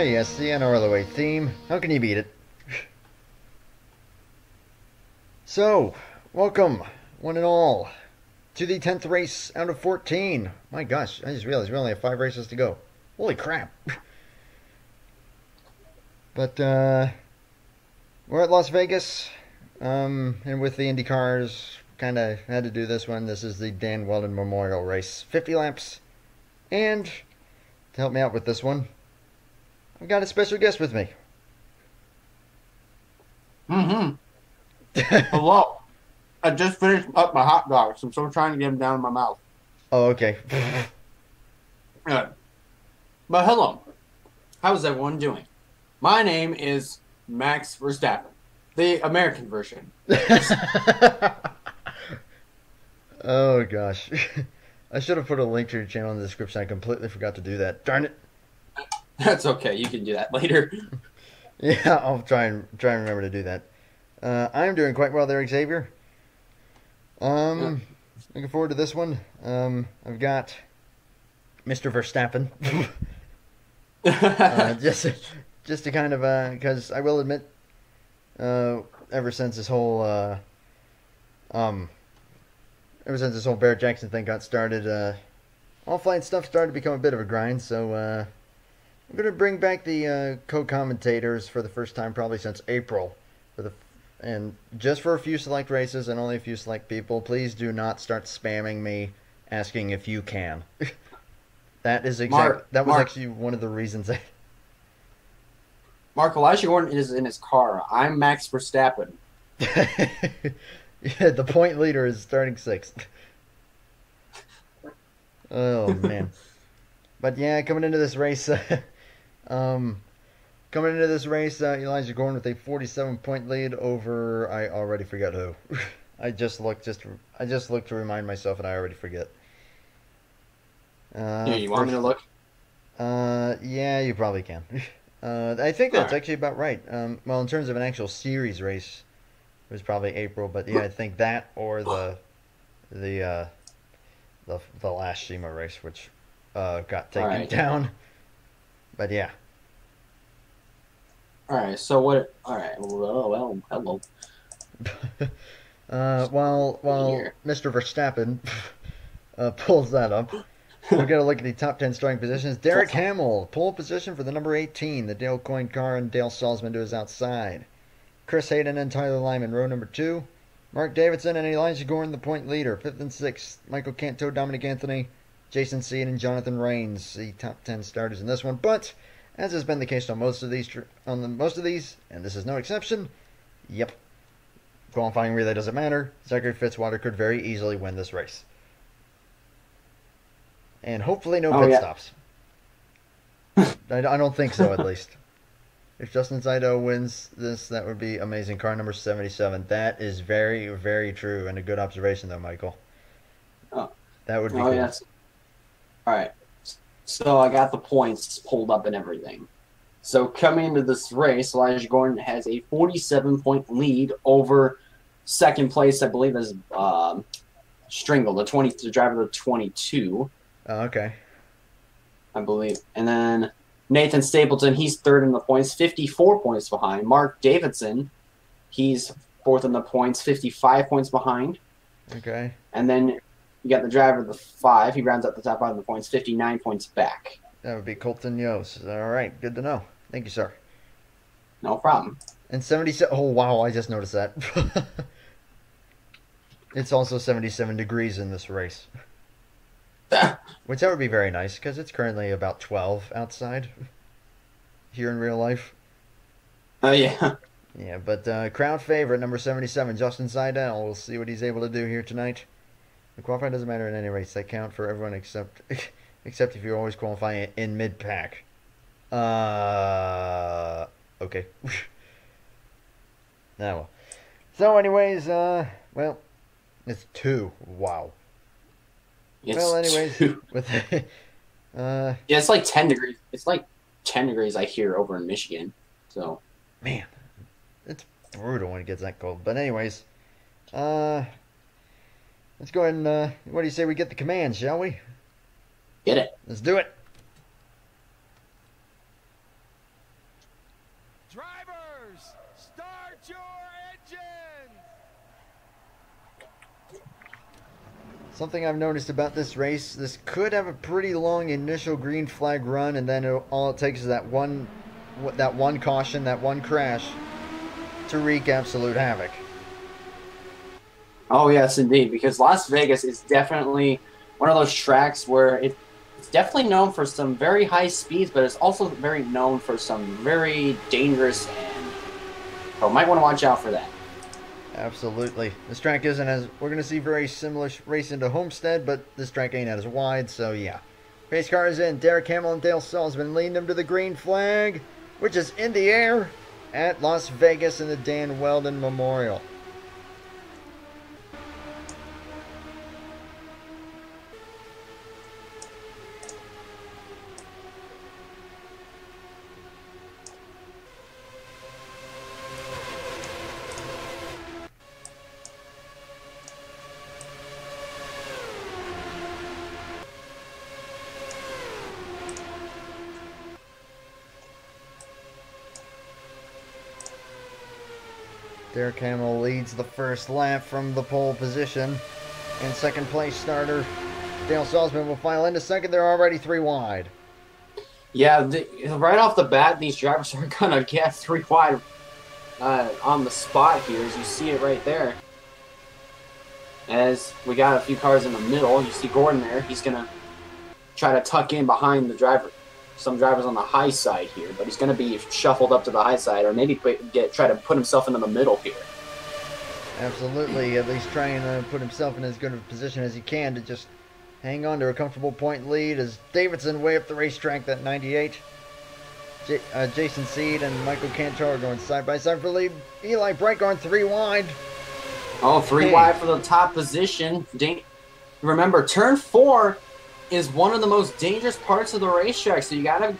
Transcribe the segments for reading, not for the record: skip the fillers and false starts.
yes, the NRLOA theme. How can you beat it? So, welcome, one and all, to the 10th race out of 14. My gosh, I just realized we only have 5 races to go. Holy crap. But, we're at Las Vegas, and with the Indycars, kind of had to do this one. This is the Dan Wheldon Memorial Race. 50 laps, and to help me out with this one, I've got a special guest with me. Hello. I just finished up my hot dogs. I'm still trying to get them down in my mouth. Oh, okay. Good. But hello. How's everyone doing? My name is Max Verstappen, the American version. Oh, gosh. I should have put a link to your channel in the description. I completely forgot to do that. Darn it. That's okay. You can do that later. Yeah, I'll try and remember to do that. I'm doing quite well there, Xavier. Looking forward to this one. I've got Mr. Verstappen. Just to kind of, because I will admit, ever since this whole, Barrett Jackson thing got started, off-line stuff started to become a bit of a grind, so, I'm going to bring back the co-commentators for the first time probably since April, and just for a few select races and only a few select people. Please do not start spamming me asking if you can. That was actually one of the reasons. Mark, Elijah Gordon is in his car. I'm Max Verstappen. Yeah, the point leader is starting 6th. Oh, man. But yeah, coming into this race, Elijah Gordon with a 47-point lead over, I already forgot who. I just looked to remind myself, and I already forget. You want me to look? Yeah, you probably can. I think that's actually about right. Well, in terms of an actual series race, it was probably April, but yeah, I think that or the last SEMA race, which got taken down. But yeah. Alright, so what... Alright, well, hello. While Mr. Verstappen pulls that up, we're going to look at the top 10 starting positions. Derek Hamill, pole position for the number 18, the Dale Coyne car, and Dale Salzman to his outside. Chris Hayden and Tyler Lyman, row number 2. Mark Davidson and Elijah Gordon, the point leader, 5th and 6th. Michael Canto, Dominic Anthony, Jason Seed, and Jonathan Rains, the top 10 starters in this one. But, as has been the case on most of these, and this is no exception, yep, qualifying relay doesn't matter. Zachary Fitzwater could very easily win this race. And hopefully no pit stops. I don't think so, at least. If Justin Saito wins this, that would be amazing. Car number 77. That is very, very true, and a good observation, though, Michael. Oh. That would be cool. Yes. All right. So I got the points pulled up and everything. So coming into this race, Elijah Gordon has a 47-point lead over second place, I believe, is Stringle, the driver of the 22. Oh, okay. I believe. And then Nathan Stapleton, he's third in the points, 54 points behind. Mark Davidson, he's fourth in the points, 55 points behind. Okay. And then you got the driver of the 5. He rounds up the top 5 in the points, 59 points back. That would be Colton Yost. All right. Good to know. Thank you, sir. No problem. And 77. Oh, wow. I just noticed that. It's also 77 degrees in this race. Which that would be very nice, because it's currently about 12 outside here in real life. Oh, yeah. Yeah, but crowd favorite, number 77, Justin Seidel. We'll see what he's able to do here tonight. The qualifying doesn't matter in any race. They count for everyone except if you're always qualifying in mid-pack. Okay. Now, well. So anyways, well, it's 2. Wow. Well, anyways, with yeah, it's like 10 degrees. It's like 10 degrees I hear over in Michigan. So, man, it's brutal when it gets that cold. But anyways, let's go ahead and what do you say we get the command, shall we? Get it. Let's do it. Something I've noticed about this race, this could have a pretty long initial green flag run, and then all it takes is that one caution, that one crash, to wreak absolute havoc. Oh, yes, indeed, because Las Vegas is definitely one of those tracks where it's definitely known for some very high speeds, but it's also very known for some very dangerous, and so might want to watch out for that. Absolutely. This track isn't as... We're going to see very similar racing to Homestead, but this track ain't as wide, so yeah. Race car is in. Derek Hamill and Dale Salzman leading them to the green flag, which is in the air at Las Vegas in the Dan Wheldon Memorial. Derek Hamill leads the first lap from the pole position. In second place starter, Dale Salzman will file into second. They're already 3 wide. Yeah, right off the bat, these drivers are going to get 3 wide on the spot here, as you see it right there. As we got a few cars in the middle, you see Gordon there. He's going to try to tuck in behind the driver. Some drivers on the high side here, but he's going to be shuffled up to the high side, or maybe try to put himself into the middle here. Absolutely, at least trying to put himself in as good a position as he can to just hang on to a comfortable point lead as Davidson way up the racetrack, that 98. Jason Seed and Michael Cantor going side by side for lead. Eli Bright going 3 wide. Oh, 3 wide for the top position. Remember, turn 4 is one of the most dangerous parts of the racetrack, so you gotta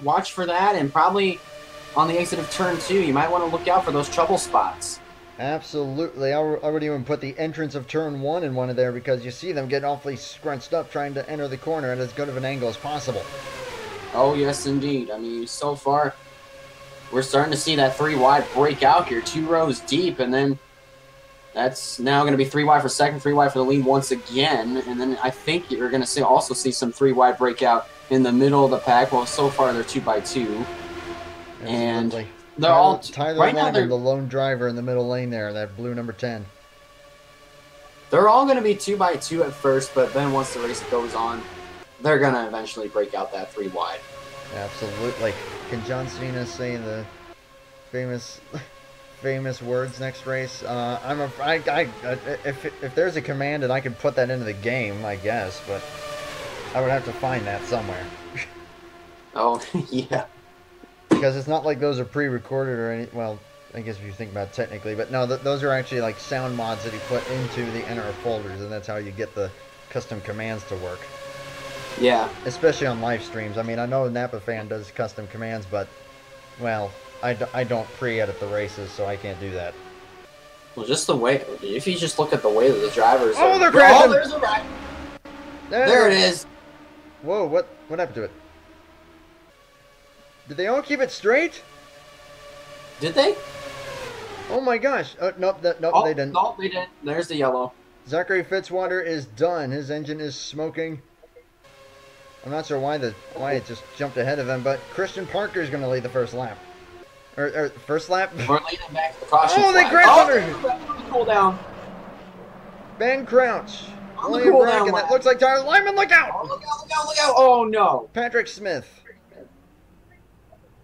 watch for that, and probably on the exit of turn 2, you might want to look out for those trouble spots. Absolutely. I would even put the entrance of turn 1 in one of there, because you see them get awfully scrunched up trying to enter the corner at as good of an angle as possible. Oh, yes, indeed. I mean, so far, we're starting to see that 3 wide break out here, 2 rows deep, and then that's now going to be 3 wide for second, 3 wide for the lead once again. And then I think you're going to also see some 3 wide breakout in the middle of the pack. Well, so far they're 2 by 2. Absolutely. And they're all Tyler right Lyman, now. the lone driver in the middle lane there, that blue number 10. They're all going to be 2 by 2 at first, but then once the race goes on, they're going to eventually break out that 3 wide. Absolutely. Can John Cena say the famous words next race? If there's a command and I can put that into the game, I guess, but I would have to find that somewhere. Oh, yeah. Because it's not like those are pre-recorded or any. Well, I guess if you think about it technically, but no, those are actually like sound mods that he put into the NR folders, and that's how you get the custom commands to work. Yeah. Especially on live streams. I mean, I know Napa Fan does custom commands, but well, I don't pre-edit the races, so I can't do that. Well, just the way, if you just look at the way that the drivers are... they're crashing! Oh, there's a right. There it is. Whoa, what happened to it? Did they all keep it straight? Did they? Oh my gosh. Nope, they didn't. Nope, they didn't. There's the yellow. Zachary Fitzwater is done. His engine is smoking. I'm not sure why it just jumped ahead of him, but Christian Parker is going to lead the first lap. Or first lap? We're leading back to the caution flag. They crashed under! Cool down. Ben Crouch. On the cool down. That looks like Tyler Lyman. Look out! Oh, look out, look out. Oh, no. Patrick Smith.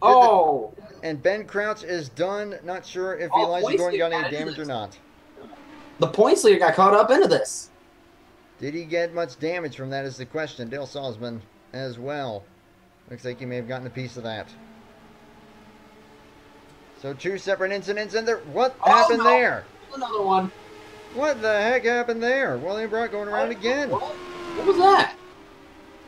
Oh. And Ben Crouch is done. Not sure if Elijah Gordon got any damage or not. The points leader got caught up into this. Did he get much damage from that is the question. Dale Salzman as well. Looks like he may have gotten a piece of that. So 2 separate incidents in there. What happened there? Another one. What the heck happened there? William Brock going around again. What was that?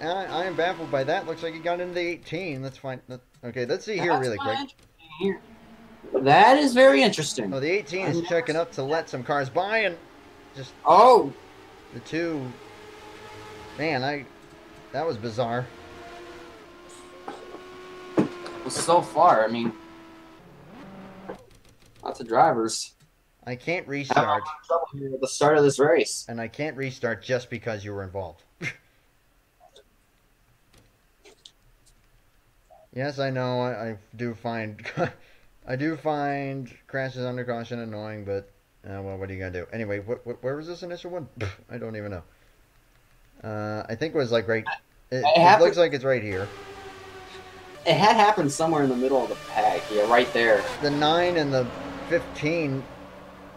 I am baffled by that. Looks like he got into the 18. Let's find... Okay, let's see here really quick. That is very interesting. Oh, the 18 is checking up to let some cars by, and just... Oh! The 2... Man, that was bizarre. So far, I mean... Lots of drivers. I can't I'm having restart. trouble here at the start of this race. And I can't restart just because you were involved. Yes, I know. I do find I do find crashes under caution annoying, but well, what are you gonna do? Anyway, where was this initial one? I don't even know. I think it was like right. It looks like it's right here. It had happened somewhere in the middle of the pack. Yeah, right there. The 9 and the 15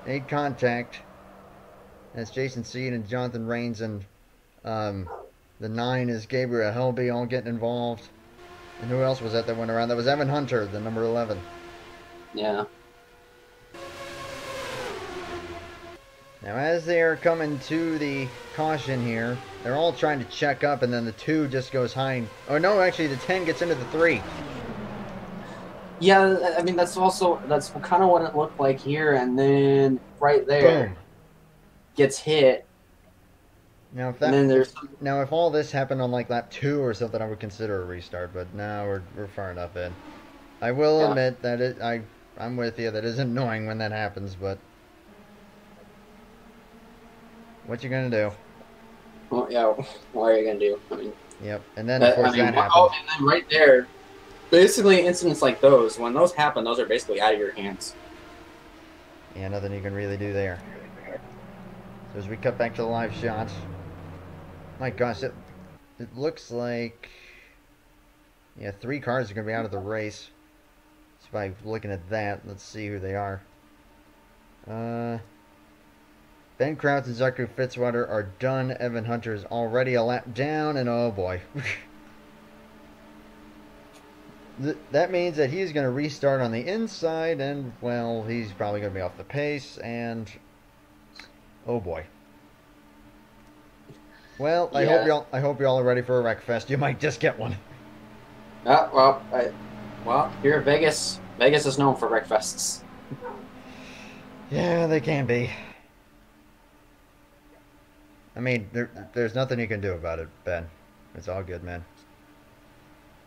made contact. That's Jason Seed and Jonathan Rains, and the 9 is Gabriel Helby all getting involved. And who else was that went around? That was Evan Hunter, the number 11. Yeah. Now, as they are coming to the caution here, they're all trying to check up, and then the 2 just goes high. Oh, no, actually, the 10 gets into the 3. Yeah, I mean, that's kind of what it looked like here, and then right there, boom, gets hit. Now, if all this happened on like lap 2 or something, I would consider a restart. But now we're far enough in. I will admit that I'm with you. That is annoying when that happens, but what you gonna do? Well, yeah, what are you gonna do? I mean, yep. And then of course that happened. Oh, and then right there, basically incidents like those, when those happen, those are basically out of your hands. Yeah, nothing you can really do there. So as we cut back to the live shots. My gosh, it looks like 3 cars are going to be out of the race. So by looking at that, let's see who they are. Ben Krause and Zachary Fitzwater are done. Evan Hunter is already a lap down, and oh boy. That means that he's going to restart on the inside, and well, he's probably going to be off the pace, and oh boy. Well, I hope y'all are ready for a wreck fest. You might just get one. Well, here at Vegas is known for wreck fests. Yeah, they can be. I mean, there's nothing you can do about it, Ben. It's all good, man.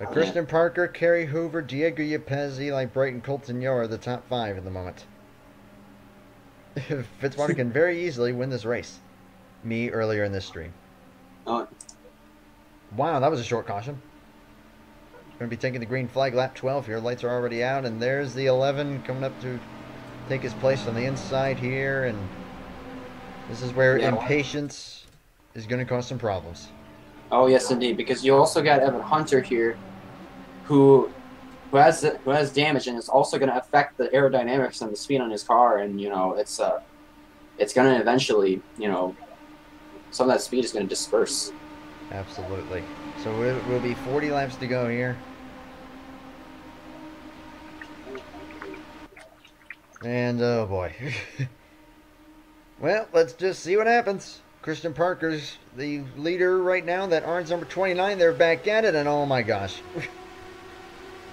But Christian Parker, Kerry Hoover, Diego Yepes, Eli Brighton, Colton Yo are the top 5 at the moment. Fitzwater can very easily win this race. Me earlier in this stream. Wow, that was a short caution. Going to be taking the green flag lap 12 here. Lights are already out, and there's the 11 coming up to take his place on the inside here, and this is where impatience is going to cause some problems. Oh yes, indeed, because you also got Evan Hunter here, who has damage, and it's also going to affect the aerodynamics and the speed on his car, and it's going to eventually some of that speed is going to disperse. Absolutely. So it will be 40 laps to go here. And oh boy. Well, let's just see what happens. Christian Parker's the leader right now. That orange number 29, they're back at it, and oh my gosh.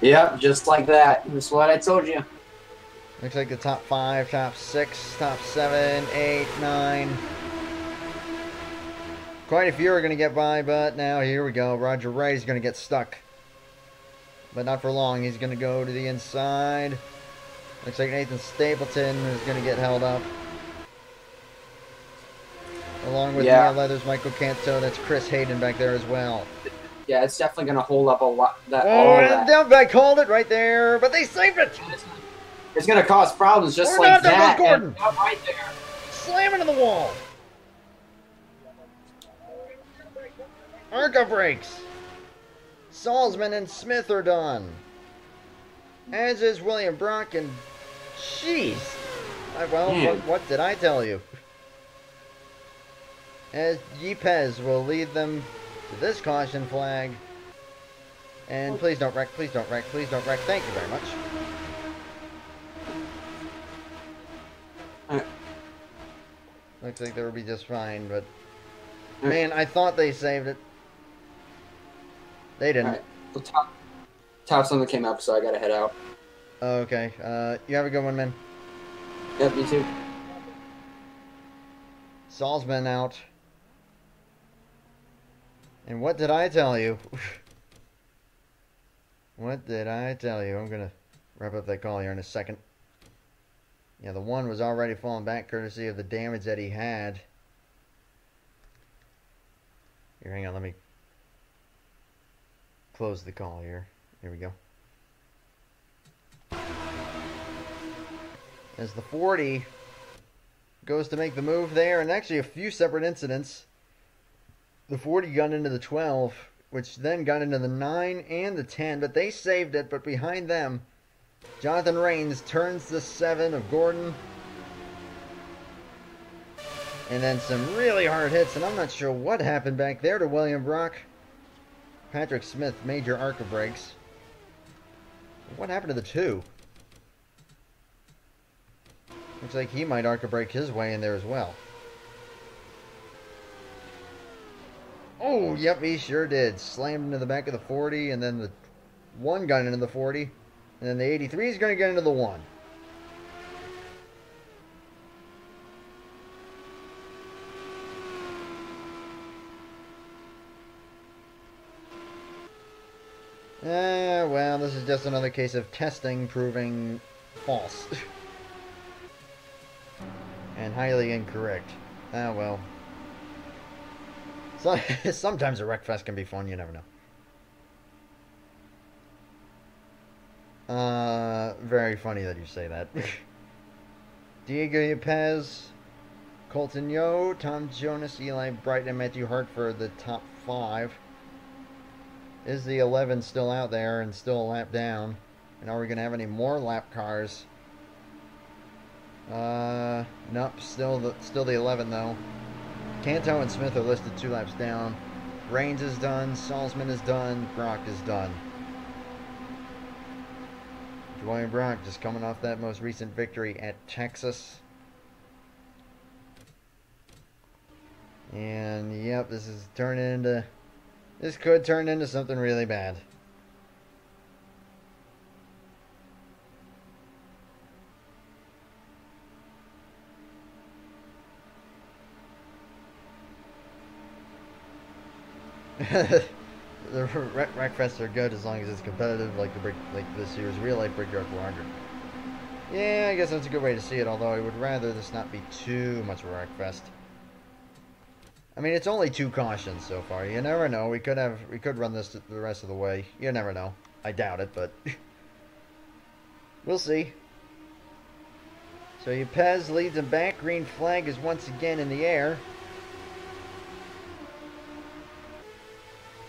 Yep, just like that. That's what I told you. Looks like the top 5, top 6, top 7, 8, 9. Quite a few are going to get by, but now here we go. Roger Wright is going to get stuck. But not for long. He's going to go to the inside. Looks like Nathan Stapleton is going to get held up. Along with Neil Leathers, Michael Canto. That's Chris Hayden back there as well. Yeah, it's definitely going to hold up a lot. I called it right there, but they saved it. It's going to cause problems just like that. Gordon. Right there. Slamming into the wall. Arca brakes. Salzman and Smith are done. As is William Brock, and jeez. What did I tell you? As Yepes will lead them to this caution flag. And please don't wreck, please don't wreck, please don't wreck. Thank you very much. Looks like they will be just fine, but man, I thought they saved it. They didn't. Right. The top something came up, so I gotta head out. Okay. You have a good one, man. Yep, you too. Salzman out. And what did I tell you? What did I tell you? I'm gonna wrap up that call here in a second. Yeah, the 1 was already falling back courtesy of the damage that he had. Here, hang on, let me close the call here. Here we go. As the 40 goes to make the move there, and actually a few separate incidents. The 40 got into the 12, which then got into the 9 and the 10, but they saved it. But behind them, Jonathan Rains turns the 7 of Gordon. And then some really hard hits, and I'm not sure what happened back there to William Brock. Patrick Smith, major ARCA brakes. What happened to the 2? Looks like he might ARCA brake his way in there as well. Oh, yep, he sure did. Slammed into the back of the 40, and then the 1 got into the 40. And then the 83 is going to get into the 1. Well, this is just another case of testing proving false. And highly incorrect. Well. So, sometimes a wreckfest can be fun, you never know. Very funny that you say that. Diego Yepes, Colton Yo, Tom Jonas, Eli Brighton, and Matthew Hartford, the top 5. Is the 11 still out there and still a lap down? And are we going to have any more lap cars? Nope, still the 11 though. Canto and Smith are listed 2 laps down. Rains is done, Salzman is done, Brock is done. William Brock just coming off that most recent victory at Texas. And yep, this could turn into something really bad. The Wreckfests are good as long as it's competitive, like this year's Real Life Brickyard 400. Yeah, I guess that's a good way to see it. Although I would rather this not be too much of a Wreckfest. I mean, it's only 2 cautions so far. You never know. We could run this the rest of the way. You never know. I doubt it, but we'll see. So Yepes leads him back. Green flag is once again in the air.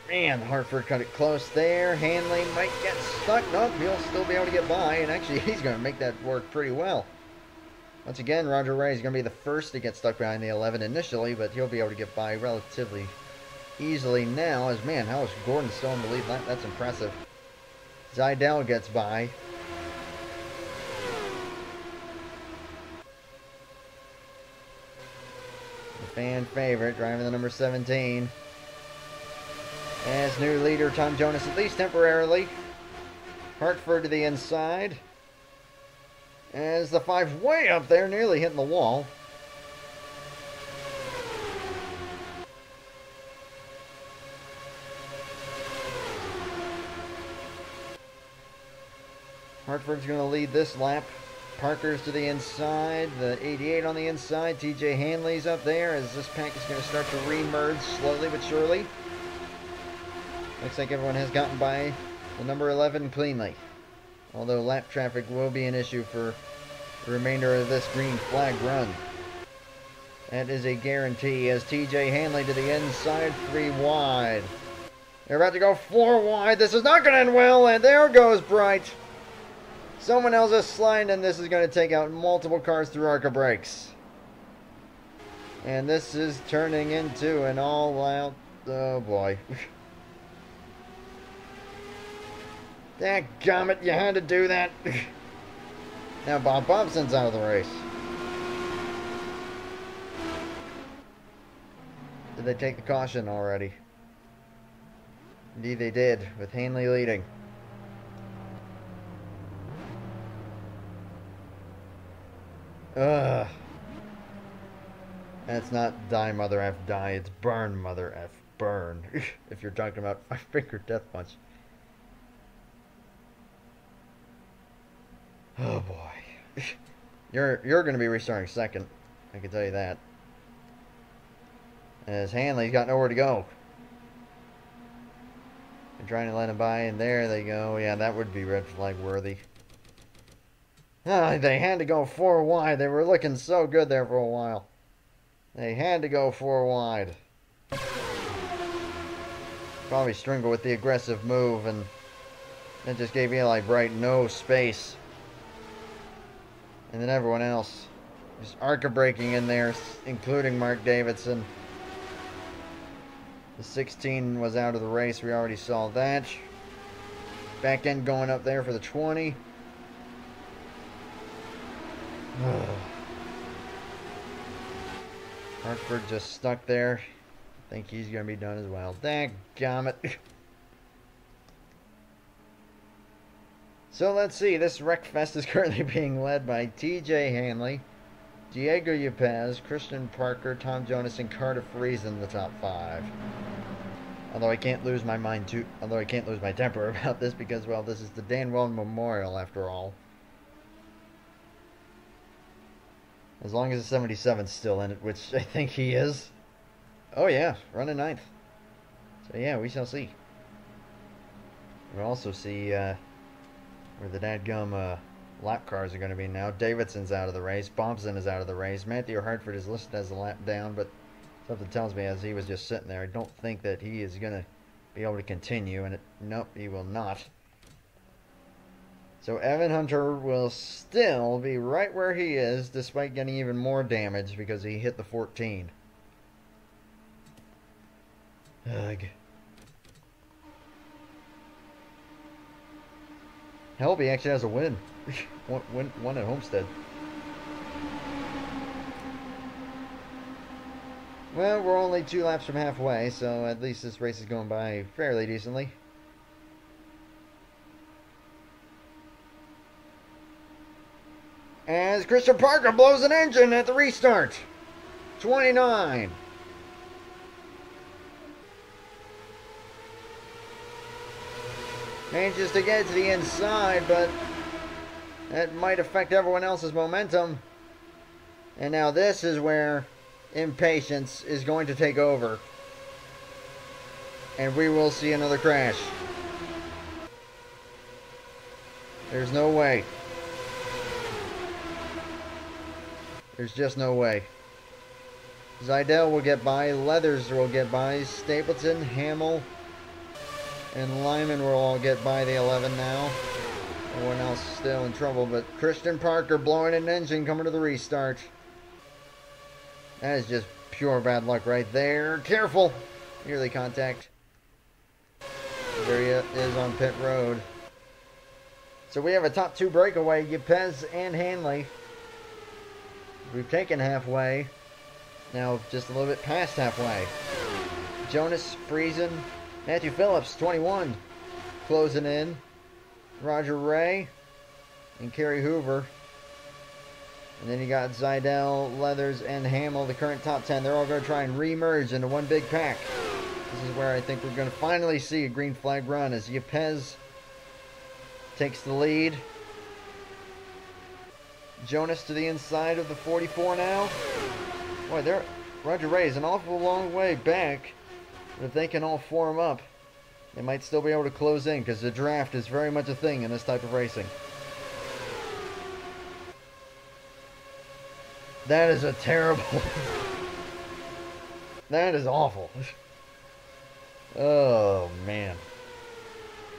Man, Hartford cut it close there. Hanley might get stuck. Nope, he'll still be able to get by. And actually, he's going to make that work pretty well. Once again, Roger Ray is going to be the first to get stuck behind the 11 initially, but he'll be able to get by relatively easily now. As man, how is Gordon still in the lead? That's impressive. Zidell gets by. The fan favorite, driving the number 17. As new leader, Tom Jonas, at least temporarily. Hartford to the inside. As the 5 way up there, nearly hitting the wall. Hartford's going to lead this lap. Parker's to the inside. The 88 on the inside. TJ Hanley's up there as this pack is going to start to re-merge slowly but surely. Looks like everyone has gotten by the number 11 cleanly. Although lap traffic will be an issue for the remainder of this green flag run. That is a guarantee as TJ Hanley to the inside, 3 wide. They're about to go 4 wide. This is not going to end well, and there goes Bright. Someone else is sliding, and this is going to take out multiple cars through ARCA brakes. And this is turning into an all-out... Oh, boy. Dadgummit, you had to do that. Now Bob Bobson's out of the race. Did they take the caution already? Indeed they did, with Hanley leading. Ugh. That's not die mother F die, it's burn mother F burn. If you're talking about 5-finger death punch. Oh boy. You're going to be restarting second. I can tell you that. As Hanley's got nowhere to go. They're trying to let him by, and there they go. Yeah, that would be red flag worthy. They had to go 4 wide. They were looking so good there for a while. They had to go 4 wide. Probably Stringle with the aggressive move, and that just gave Eli Bright no space. And then everyone else just arca braking in there, including Mark Davidson. The 16 was out of the race. We already saw that. Back end going up there for the 20. Hartford just stuck there. I think he's going to be done as well. Dadgummit. So let's see. This Wreckfest is currently being led by TJ Hanley, Diego Yepez, Christian Parker, Tom Jonas, and Carter Freeze in the top 5. Although I can't lose my temper about this because, well, this is the Dan Wheldon Memorial after all. As long as the 77's still in it, which I think he is. Oh yeah, running 9th. So yeah, we shall see. We'll also see where the dadgum lap cars are going to be now. Davidson's out of the race. Bompson is out of the race. Matthew Hartford is listed as a lap down, but something tells me as he was just sitting there, I don't think that he is going to be able to continue. And nope, he will not. So Evan Hunter will still be right where he is, despite getting even more damage because he hit the 14. Ugh. Helby actually has a win. One at Homestead. Well, we're only 2 laps from halfway, so at least this race is going by fairly decently. As Christian Parker blows an engine at the restart. 29. Manages to get to the inside, but that might affect everyone else's momentum. And now this is where impatience is going to take over. And we will see another crash. There's no way. There's just no way. Zidell will get by, Leathers will get by, Stapleton, Hamill, and Lyman will all get by the 11 now. Everyone else still in trouble, but Christian Parker blowing an engine coming to the restart. That is just pure bad luck right there. Careful! Nearly contact. There he is on pit road. So we have a top 2 breakaway, Yepez and Hanley. We've taken halfway. Now just a little bit past halfway. Jonas, Friesen, Matthew Phillips, 21, closing in. Roger Ray and Kerry Hoover. And then you got Zidell, Leathers, and Hamill, the current top 10. They're all going to try and re-merge into one big pack. This is where I think we're going to finally see a green flag run as Yepez takes the lead. Jonas to the inside of the 44 now. Boy, Roger Ray is an awful long way back. But if they can all form up, they might still be able to close in because the draft is very much a thing in this type of racing. That is a terrible... That is awful. Oh, man.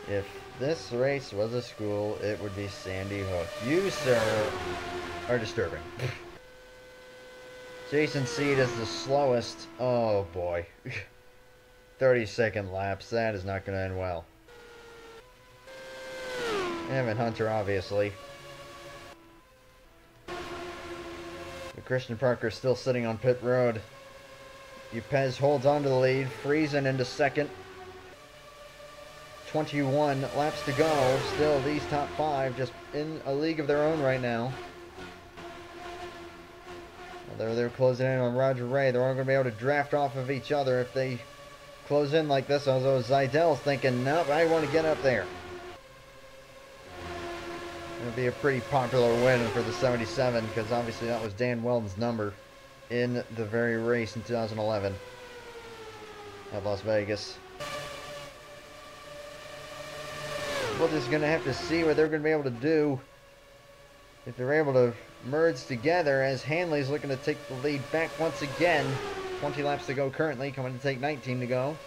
If this race was a school, it would be Sandy Hook. You, sir, are disturbing. Jason Seed is the slowest. Oh, boy. 30-second laps. That is not going to end well. Evan Hunter, obviously. But Christian Parker is still sitting on pit road. Yepez holds on to the lead. Friesen into second. 21 laps to go. Still, these top 5 just in a league of their own right now. They're closing in on Roger Ray. They're all going to be able to draft off of each other if they close in like this. Although Zidell's thinking, nope, I want to get up there. It'll be a pretty popular win for the 77 because obviously that was Dan Wheldon's number in the very race in 2011 at Las Vegas. We're just going to have to see what they're going to be able to do if they're able to merge together, as Hanley's looking to take the lead back once again. 20 laps to go currently, coming to take 19 to go.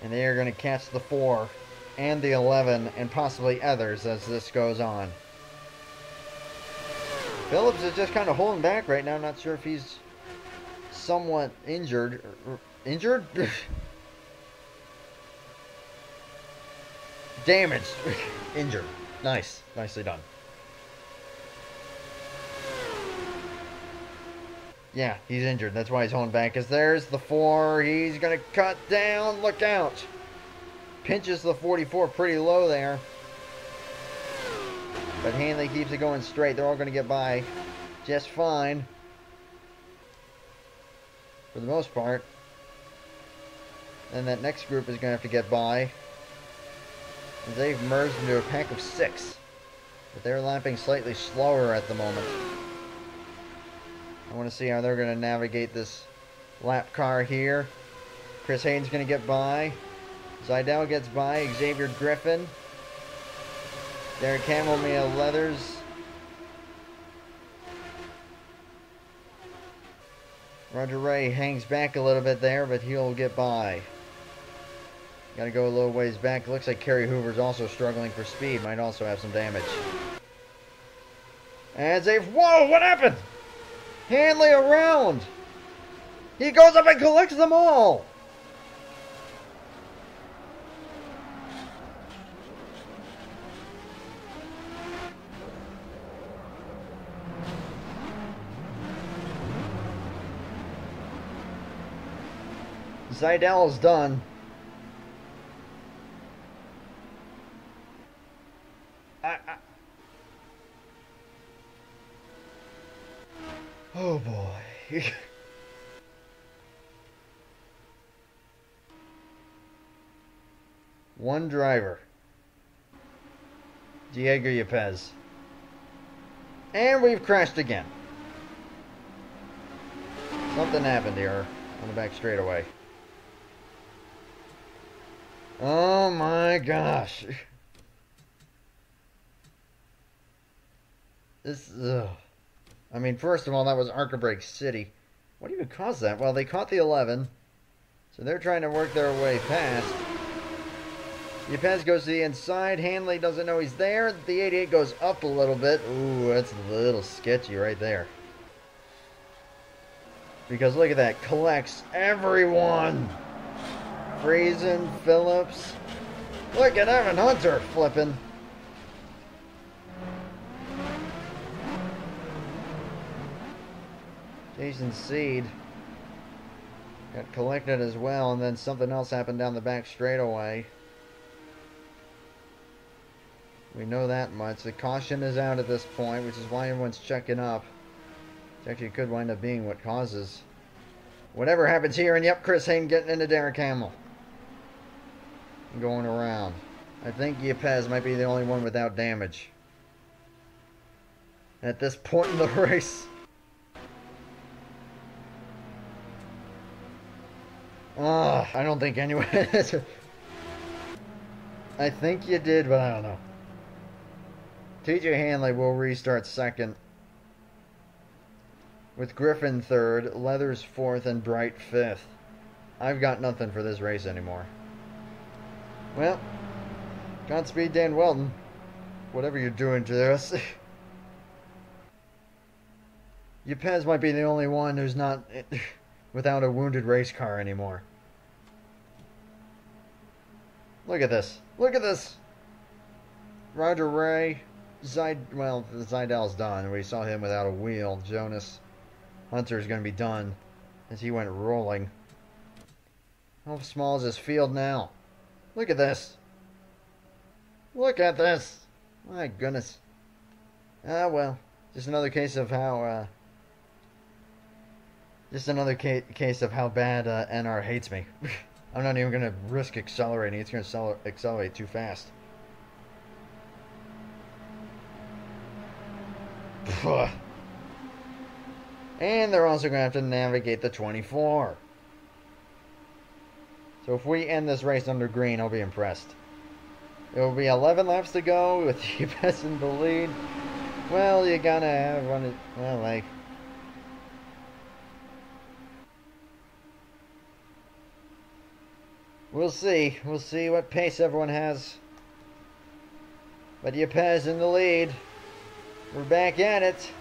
And they are going to catch the 4 and the 11 and possibly others as this goes on. Phillips is just kind of holding back right now. Not sure if he's somewhat injured. Injured? Damaged. Injured. Nice. Nicely done. Yeah, he's injured. That's why he's holding back. As there's the 4. He's going to cut down. Look out. Pinches the 44 pretty low there. But Hanley keeps it going straight. They're all going to get by just fine. For the most part. And that next group is going to have to get by. They've merged into a pack of 6. But they're lapping slightly slower at the moment. I want to see how they're going to navigate this lap car here. Chris Hayden's going to get by. Zidell gets by. Xavier Griffin. Derek Hamill, Mia Leathers. Roger Ray hangs back a little bit there, but he'll get by. Got to go a little ways back. Looks like Kerry Hoover's also struggling for speed. Might also have some damage. As they... Whoa! What happened? Hanley around. He goes up and collects them all. Zidell's done. Oh boy. One driver. Diego Yepes. And we've crashed again. Something happened here on the back straightaway. Oh my gosh. This, I mean, first of all, that was Arcabrake City. What even caused that? Well, they caught the 11, so they're trying to work their way past. Yepes goes to the inside. Hanley doesn't know he's there. The 88 goes up a little bit. Ooh, that's a little sketchy right there. Because look at that. Collects everyone. Friesen, Phillips. Look at Evan Hunter flipping. Jason Seed got collected as well, and then something else happened down the back straightaway. We know that much. The caution is out at this point, which is why everyone's checking up. It actually could wind up being what causes whatever happens here. And yep, Chris Hayden getting into Derek Hamill. Going around. I think Yepes might be the only one without damage at this point in the race. I don't think anyone... I think you did, but I don't know. TJ Hanley will restart second, with Griffin third, Leathers fourth, and Bright fifth. I've got nothing for this race anymore. Well, Godspeed Dan Wheldon. Whatever you're doing to this. Yepes might be the only one who's not without a wounded race car anymore. Look at this. Look at this. Roger Ray. Zidell's done. We saw him without a wheel. Jonas Hunter's going to be done as he went rolling. How small is this field now? Look at this. Look at this. My goodness. Ah, well. Just another case of how... case of how bad NR hates me. I'm not even going to risk accelerating. It's going to accelerate too fast. And they're also going to have to navigate the 24. So if we end this race under green, I'll be impressed. It will be 11 laps to go with Ypes in the lead. Well, you gotta have one. Well, like. We'll see. We'll see what pace everyone has. But Ypes in the lead. We're back at it.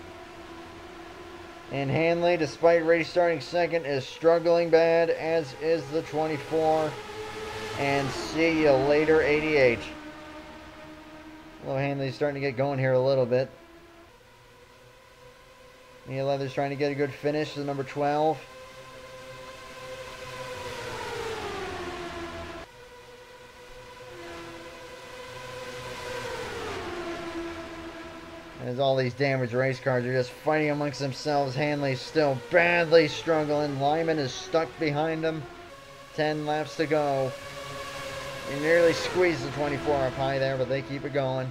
And Hanley, despite restarting second, is struggling bad, as is the 24. And see you later, 88. Although Hanley's starting to get going here a little bit. Mia Leather's trying to get a good finish, the number 12. As all these damaged race cars are just fighting amongst themselves, Hanley's still badly struggling. Lyman is stuck behind him. 10 laps to go. He nearly squeezed the 24 up high there, but they keep it going.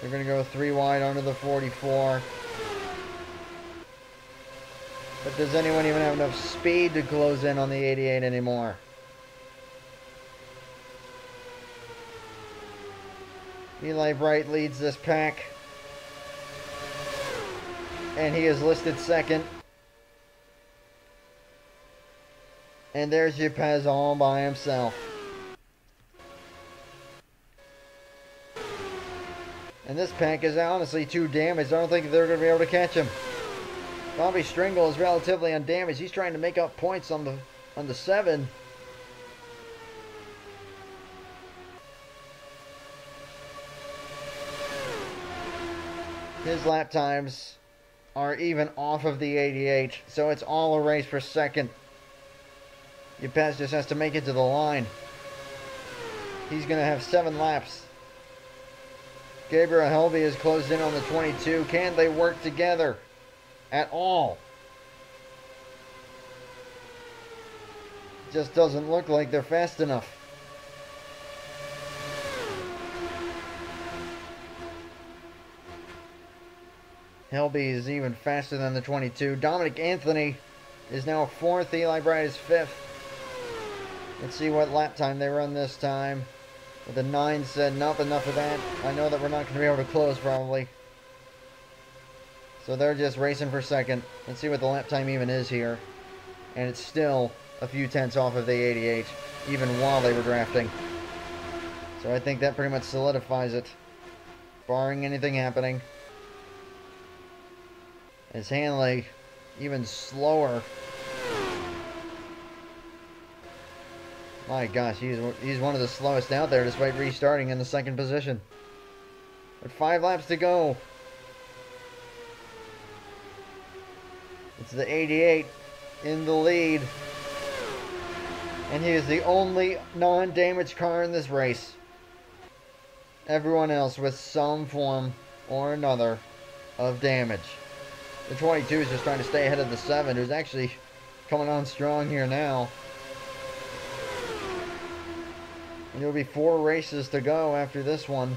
They're going to go 3 wide under the 44. But does anyone even have enough speed to close in on the 88 anymore? Eli Bright leads this pack. And he is listed second. And there's Ypes all by himself. And this pack is honestly too damaged. I don't think they're going to be able to catch him. Bobby Stringle is relatively undamaged. He's trying to make up points on the 7. His lap times are even off of the 88, so it's all a race for second. Ypes just has to make it to the line. He's going to have 7 laps. Gabriel Helby is closed in on the 22. Can they work together at all? Just doesn't look like they're fast enough. Helby is even faster than the 22. Dominic Anthony is now 4th. Eli Bright is 5th. Let's see what lap time they run this time. But the 9 said, nope, enough of that. I know that we're not going to be able to close probably. So they're just racing for second. Let's see what the lap time even is here. And it's still a few tenths off of the 88, even while they were drafting. So I think that pretty much solidifies it, barring anything happening. As Hanley, even slower. My gosh, he's one of the slowest out there despite restarting in the second position. With 5 laps to go. It's the 88 in the lead. And he is the only non-damaged car in this race. Everyone else with some form or another of damage. The 22 is just trying to stay ahead of the 7, who's actually coming on strong here now. And there'll be 4 races to go after this one.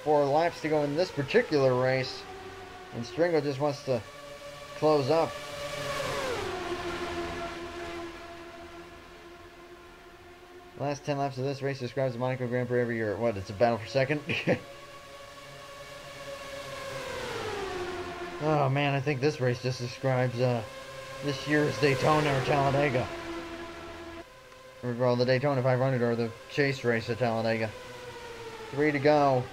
4 laps to go in this particular race. And Stringo just wants to close up. The last 10 laps of this race describes the Monaco Grand Prix every year. What, it's a battle for second? Oh man, I think this race just describes this year's Daytona or Talladega. Or, well, the Daytona 500 or the chase race at Talladega. 3 to go.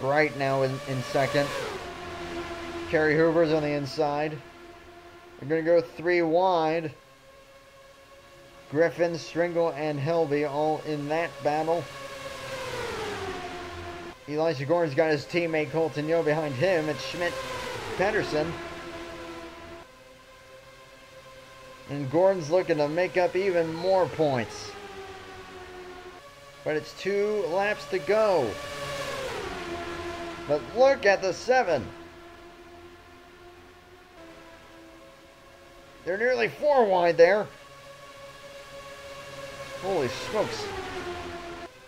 Bright now in second. Kerry Hoover's on the inside. We're going to go 3 wide. Griffin, Stringle, and Helby all in that battle. Elijah Gordon's got his teammate Colton Yo behind him. It's Schmidt Pedersen. And Gordon's looking to make up even more points. But it's 2 laps to go. But look at the 7. They're nearly 4 wide there. Holy smokes.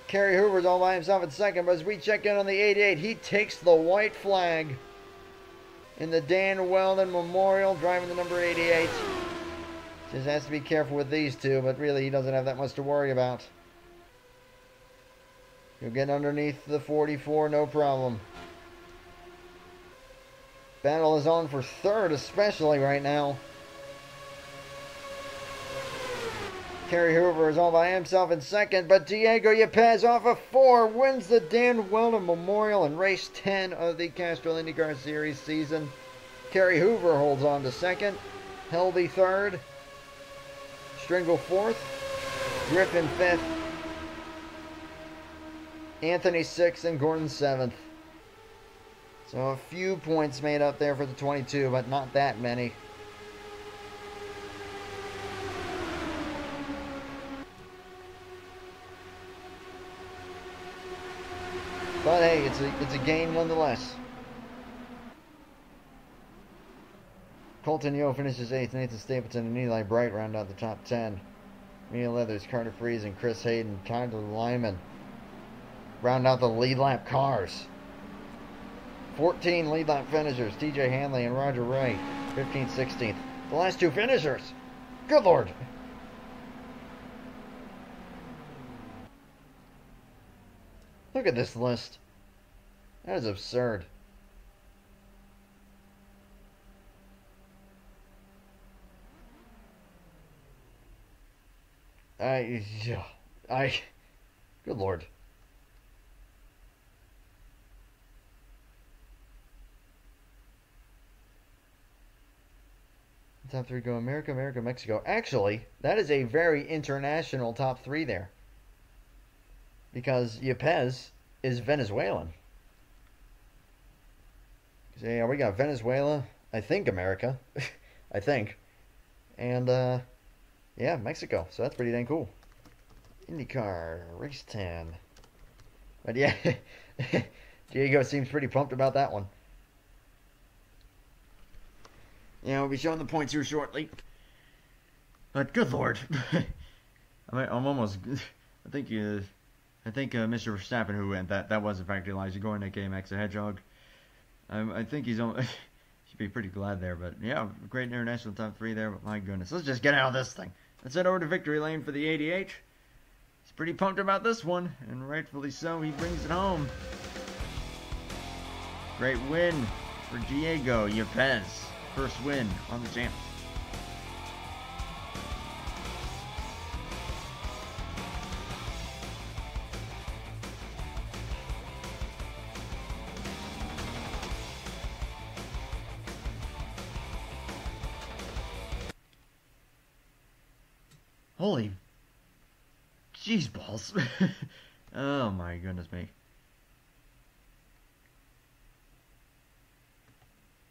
Kerry Hoover's all by himself in second, but as we check in on the 88, he takes the white flag in the Dan Wheldon Memorial, driving the number 88. Just has to be careful with these two, but really he doesn't have that much to worry about. He'll get underneath the 44, no problem. Battle is on for third, especially right now. Kerry Hoover is all by himself in second, but Diego Yepez off of 4 wins the Dan Wheldon Memorial in race 10 of the Castrol IndyCar Series season. Kerry Hoover holds on to second, Helby third, Stringle fourth, Griffin fifth, Anthony sixth, and Gordon seventh. So a few points made up there for the 22, but not that many. But hey, it's a gain nonetheless. Colton Yo finishes 8th. Nathan Stapleton and Eli Bright round out the top 10. Mia Leathers, Carter Freeze, and Chris Hayden, Kyler Lyman round out the lead lap cars. 14 lead lap finishers, TJ Hanley and Roger Ray, 15th, 16th. The last 2 finishers. Good Lord. Look at this list. That is absurd. Good Lord. Top 3 go America, America, Mexico. Actually, that is a very international top 3 there. Because Yepez is Venezuelan. So yeah, we got Venezuela, I think America, I think, and yeah, Mexico. So that's pretty dang cool. IndyCar race 10. But yeah, Diego seems pretty pumped about that one. Yeah, we'll be showing the points here shortly. But good Lord, I'm almost. I think Mr. Verstappen who went that was in fact Elijah going to KMX a Hedgehog. I think he's only should be pretty glad there, but yeah, great international top 3 there. But my goodness, let's just get out of this thing. Let's head over to victory lane for the 88. He's pretty pumped about this one, and rightfully so. He brings it home. Great win for Diego Yepez, first win on the champ. Holy jeez balls. Oh my goodness me.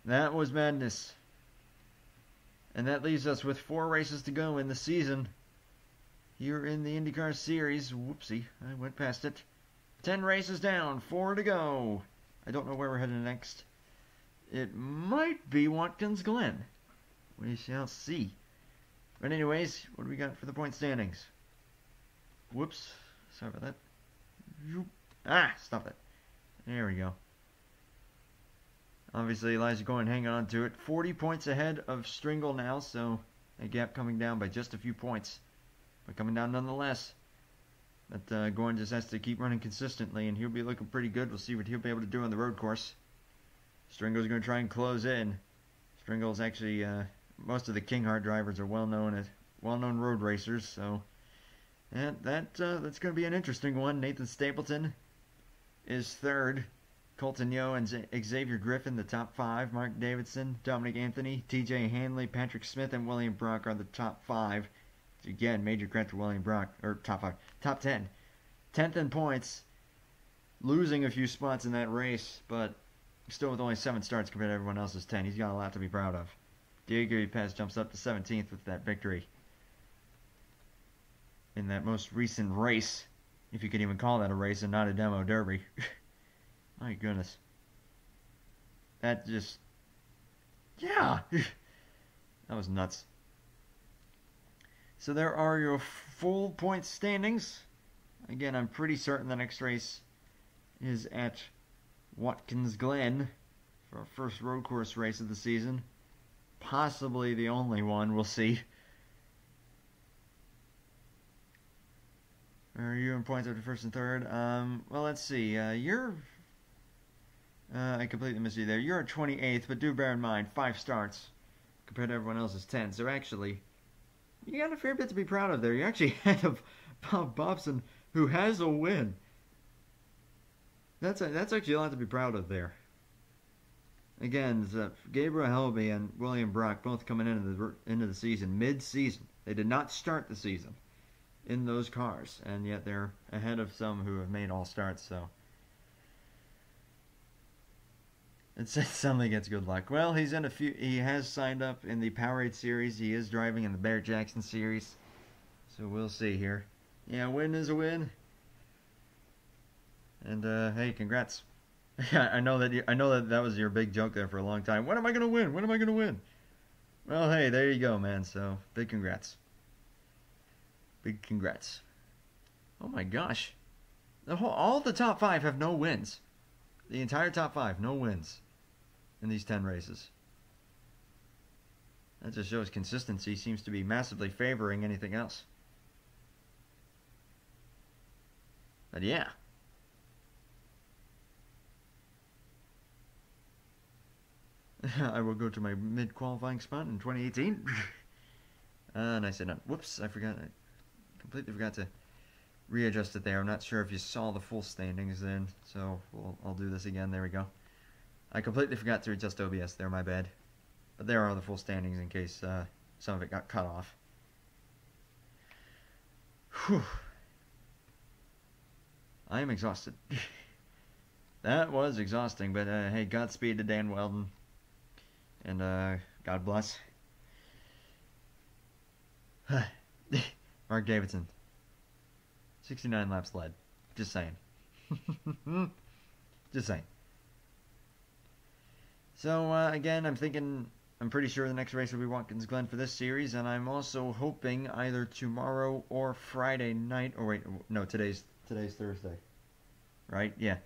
That was madness. And that leaves us with 4 races to go in the season. Here in the IndyCar Series. Whoopsie, I went past it. 10 races down, 4 to go. I don't know where we're headed next. It might be Watkins Glen. We shall see. But anyways, what do we got for the point standings? Whoops. Sorry about that. Stop that. There we go. Obviously, Elijah going hanging on to it. 40 points ahead of Stringle now, so a gap coming down by just a few points. But coming down nonetheless. But Gorin just has to keep running consistently, and he'll be looking pretty good. We'll see what he'll be able to do on the road course. Stringle's going to try and close in. Stringle's actually... most of the Kinghart drivers are well-known road racers, so that's going to be an interesting one. Nathan Stapleton is third. Colton Yo and Xavier Griffin, the top 5. Mark Davidson, Dominic Anthony, TJ Hanley, Patrick Smith, and William Brock are the top 5. Again, major credit to William Brock, or top 5, top 10. 10th in points, losing a few spots in that race, but still with only 7 starts compared to everyone else's 10. He's got a lot to be proud of. Diego Yepez jumps up to 17th with that victory in that most recent race, if you can even call that a race and not a demo derby. My goodness. That just... yeah! That was nuts. So there are your full point standings. Again, I'm pretty certain the next race is at Watkins Glen for our first road course race of the season. Possibly the only one, we'll see. Are you in points after first and third? Well, let's see. You're... I completely missed you there. You're at 28th, but do bear in mind, 5 starts compared to everyone else's 10. So actually, you got a fair bit to be proud of there. You're actually ahead of Bob Bobson, who has a win. That's actually a lot to be proud of there. Again, Gabriel Helby and William Brock both coming into the season mid-season. They did not start the season in those cars, and yet they're ahead of some who have made all starts. So it's something gets good luck. Well, he's in a few. He has signed up in the Powerade series. He is driving in the Barrett Jackson series. So we'll see here. Yeah, win is a win. And hey, congrats. I know that was your big joke there for a long time. When am I gonna win? When am I gonna win? Well, hey, there you go, man. So big congrats. Big congrats. Oh my gosh, all the top 5 have no wins. The entire top 5, no wins in these 10 races. That just shows consistency seems to be massively favoring anything else. But yeah. I will go to my mid-qualifying spot in 2018. And I said, whoops, I completely forgot to readjust it there. I'm not sure if you saw the full standings then, so I'll do this again. There we go. I completely forgot to adjust OBS there, my bad. But there are the full standings in case some of it got cut off. Whew. I am exhausted. That was exhausting, but hey, Godspeed to Dan Wheldon. And God bless. Mark Davidson. 69 laps led. Just saying. Just saying. So again, I'm pretty sure the next race will be Watkins Glen for this series, and I'm also hoping either tomorrow or Friday night. Or wait, no, today's Thursday, right? Yeah.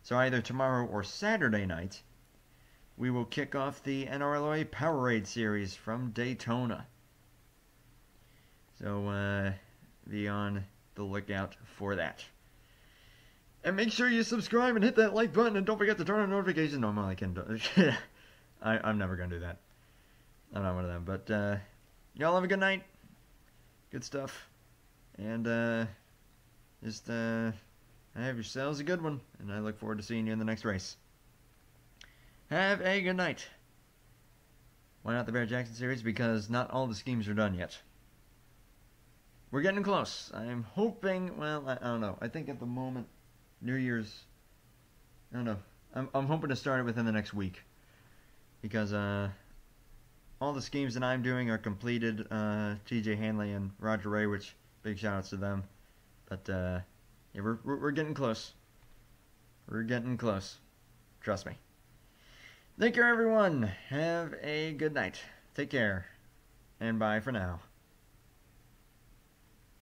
So either tomorrow or Saturday night, we will kick off the NRLOA Powerade series from Daytona. So be on the lookout for that. And make sure you subscribe and hit that like button, and don't forget to turn on notifications. No, I can do I'm never going to do that. I'm not one of them. But y'all have a good night. Good stuff. And just have yourselves a good one. And I look forward to seeing you in the next race. Have a good night. Why not the Barrett Jackson series? Because not all the schemes are done yet. We're getting close. I'm hoping, well, I don't know. I think at the moment, New Year's, I don't know. I'm hoping to start it within the next week. Because all the schemes that I'm doing are completed. TJ Hanley and Roger Ray, which big shout outs to them. But yeah, we're getting close. We're getting close. Trust me. Take care, everyone. Have a good night. Take care. And bye for now.